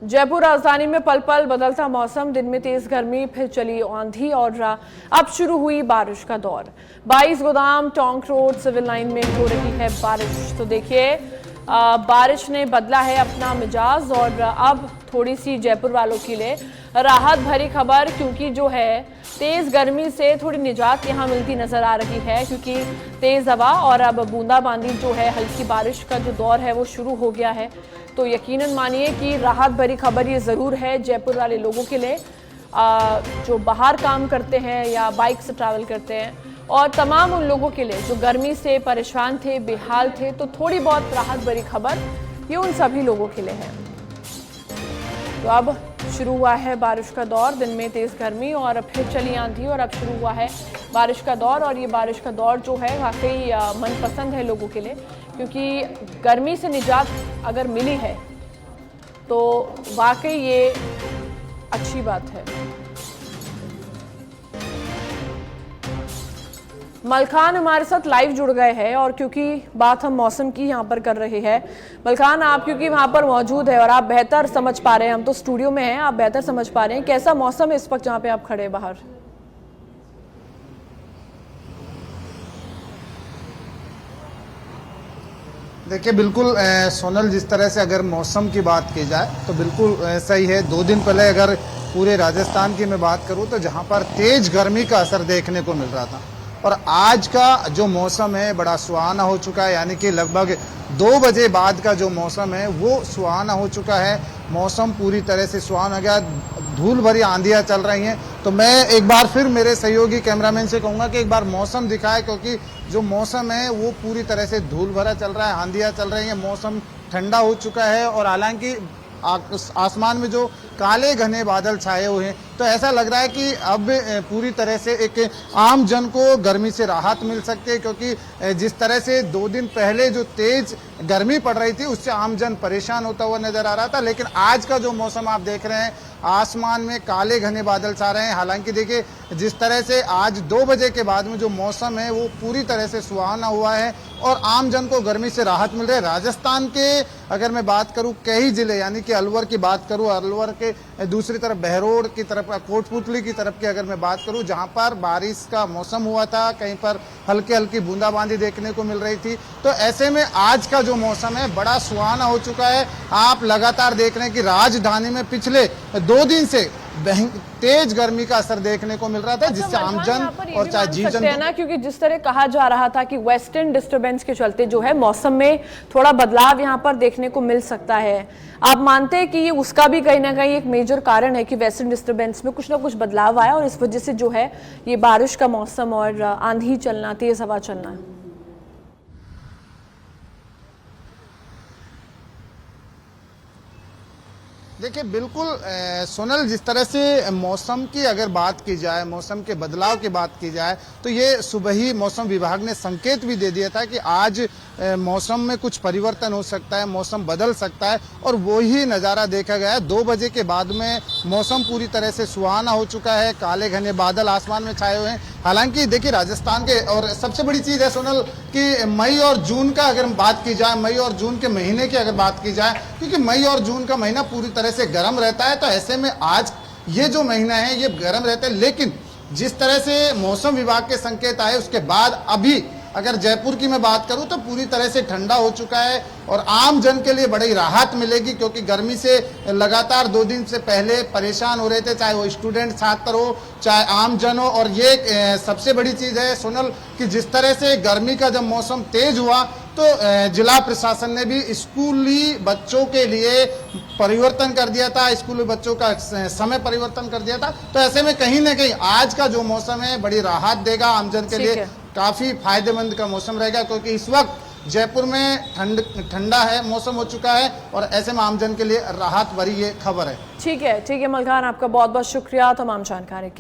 जयपुर राजधानी में पल पल बदलता मौसम, दिन में तेज गर्मी, फिर चली आंधी और अब शुरू हुई बारिश का दौर। 22 गोदाम टोंक रोड सिविल लाइन में हो रही है बारिश। तो देखिए बारिश ने बदला है अपना मिजाज और अब थोड़ी सी जयपुर वालों के लिए राहत भरी खबर, क्योंकि जो है तेज गर्मी से थोड़ी निजात यहां मिलती नजर आ रही है, क्योंकि तेज हवा और अब बूंदाबांदी जो है, हल्की बारिश का जो दौर है वो शुरू हो गया है। तो यकीनन मानिए कि राहत भरी खबर ये ज़रूर है जयपुर वाले लोगों के लिए, जो बाहर काम करते हैं या बाइक से ट्रैवल करते हैं, और तमाम उन लोगों के लिए जो गर्मी से परेशान थे, बेहाल थे। तो थोड़ी बहुत राहत भरी खबर ये उन सभी लोगों के लिए है। तो अब शुरू हुआ है बारिश का दौर, दिन में तेज़ गर्मी और फिर चली आंधी और अब शुरू हुआ है बारिश का दौर। और ये बारिश का दौर जो है वाकई मनपसंद है लोगों के लिए, क्योंकि गर्मी से निजात अगर मिली है तो वाकई ये अच्छी बात है। मलखान हमारे साथ लाइव जुड़ गए हैं, और क्योंकि बात हम मौसम की यहाँ पर कर रहे हैं, मलखान आप क्योंकि वहाँ पर मौजूद है और आप बेहतर समझ पा रहे हैं, हम तो स्टूडियो में हैं, आप बेहतर समझ पा रहे हैं कैसा मौसम है इस वक्त जहाँ पे आप खड़े बाहर। देखिए बिल्कुल सोनल, जिस तरह से अगर मौसम की बात की जाए तो बिल्कुल सही है। 2 दिन पहले अगर पूरे राजस्थान की मैं बात करूं तो जहां पर तेज गर्मी का असर देखने को मिल रहा था, और आज का जो मौसम है बड़ा सुहाना हो चुका है। यानी कि लगभग 2 बजे बाद का जो मौसम है वो सुहाना हो चुका है। मौसम पूरी तरह से सुहाना हो गया, धूल भरी आंधियां चल रही हैं। तो मैं एक बार फिर मेरे सहयोगी कैमरामैन से कहूंगा कि एक बार मौसम दिखाए, क्योंकि जो मौसम है वो पूरी तरह से धूल भरा चल रहा है, आंधियां चल रही हैं, मौसम ठंडा हो चुका है। और हालांकि आसमान में जो काले घने बादल छाए हुए हैं, तो ऐसा लग रहा है कि अब पूरी तरह से एक आम जन को गर्मी से राहत मिल सकती है, क्योंकि जिस तरह से 2 दिन पहले जो तेज गर्मी पड़ रही थी उससे आम जन परेशान होता हुआ नजर आ रहा था। लेकिन आज का जो मौसम आप देख रहे हैं, आसमान में काले घने बादल छा रहे हैं। हालांकि देखिए जिस तरह से आज 2 बजे के बाद में जो मौसम है वो पूरी तरह से सुहाना हुआ है और आम जन को गर्मी से राहत मिल रही है। राजस्थान के अगर मैं बात करूं कई जिले, यानी कि अलवर की बात करूं, अलवर के दूसरी तरफ बहरोड की तरफ, कोटपुतली की तरफ की अगर मैं बात करूं, जहां पर बारिश का मौसम हुआ था, कहीं पर हल्की हल्की बूंदाबांदी देखने को मिल रही थी। तो ऐसे में आज का जो मौसम है बड़ा सुहाना हो चुका है। आप लगातार देख रहे हैं कि राजधानी में पिछले 2 दिन से तेज गर्मी का असर देखने को मिल रहा था, जिससे आमजन और चाहे जी जन ना, क्योंकि जिस तरह कहा जा रहा था कि वेस्टर्न डिस्टर्बेंस के चलते जो है मौसम में थोड़ा बदलाव यहाँ पर देखने को मिल सकता है। आप मानते हैं कि ये उसका भी कहीं ना कहीं एक मेजर कारण है कि वेस्टर्न डिस्टर्बेंस में कुछ ना कुछ बदलाव आया और इस वजह से जो है ये बारिश का मौसम और आंधी चलना, तेज हवा चलना? देखिए बिल्कुल सोनल, जिस तरह से मौसम की अगर बात की जाए, मौसम के बदलाव की बात की जाए, तो ये सुबह ही मौसम विभाग ने संकेत भी दे दिया था कि आज मौसम में कुछ परिवर्तन हो सकता है, मौसम बदल सकता है, और वही नज़ारा देखा गया है। 2 बजे के बाद में मौसम पूरी तरह से सुहाना हो चुका है, काले घने बादल आसमान में छाए हुए हैं। हालांकि देखिए राजस्थान के, और सबसे बड़ी चीज़ है सोनल कि मई और जून का अगर बात की जाए, मई और जून के महीने की अगर बात की जाए, क्योंकि मई और जून का महीना पूरी तरह से गर्म रहता है, तो ऐसे में आज ये जो महीना है ये गर्म रहता है। लेकिन जिस तरह से मौसम विभाग के संकेत आए उसके बाद अभी अगर जयपुर की मैं बात करूं तो पूरी तरह से ठंडा हो चुका है और आम जन के लिए बड़ी राहत मिलेगी, क्योंकि गर्मी से लगातार 2 दिन से पहले परेशान हो रहे थे, चाहे वो स्टूडेंट छात्र हो, चाहे आम जन हो। और ये सबसे बड़ी चीज़ है सोनल कि जिस तरह से गर्मी का जब मौसम तेज हुआ तो जिला प्रशासन ने भी स्कूली बच्चों के लिए परिवर्तन कर दिया था, स्कूली बच्चों का समय परिवर्तन कर दिया था। तो ऐसे में कहीं ना कहीं आज का जो मौसम है बड़ी राहत देगा आमजन के लिए, काफी फायदेमंद का मौसम रहेगा, क्योंकि इस वक्त जयपुर में ठंडा है, मौसम हो चुका है, और ऐसे में आमजन के लिए राहत भरी ये खबर है। ठीक है मलखान, आपका बहुत बहुत शुक्रिया तमाम जानकारी के लिए।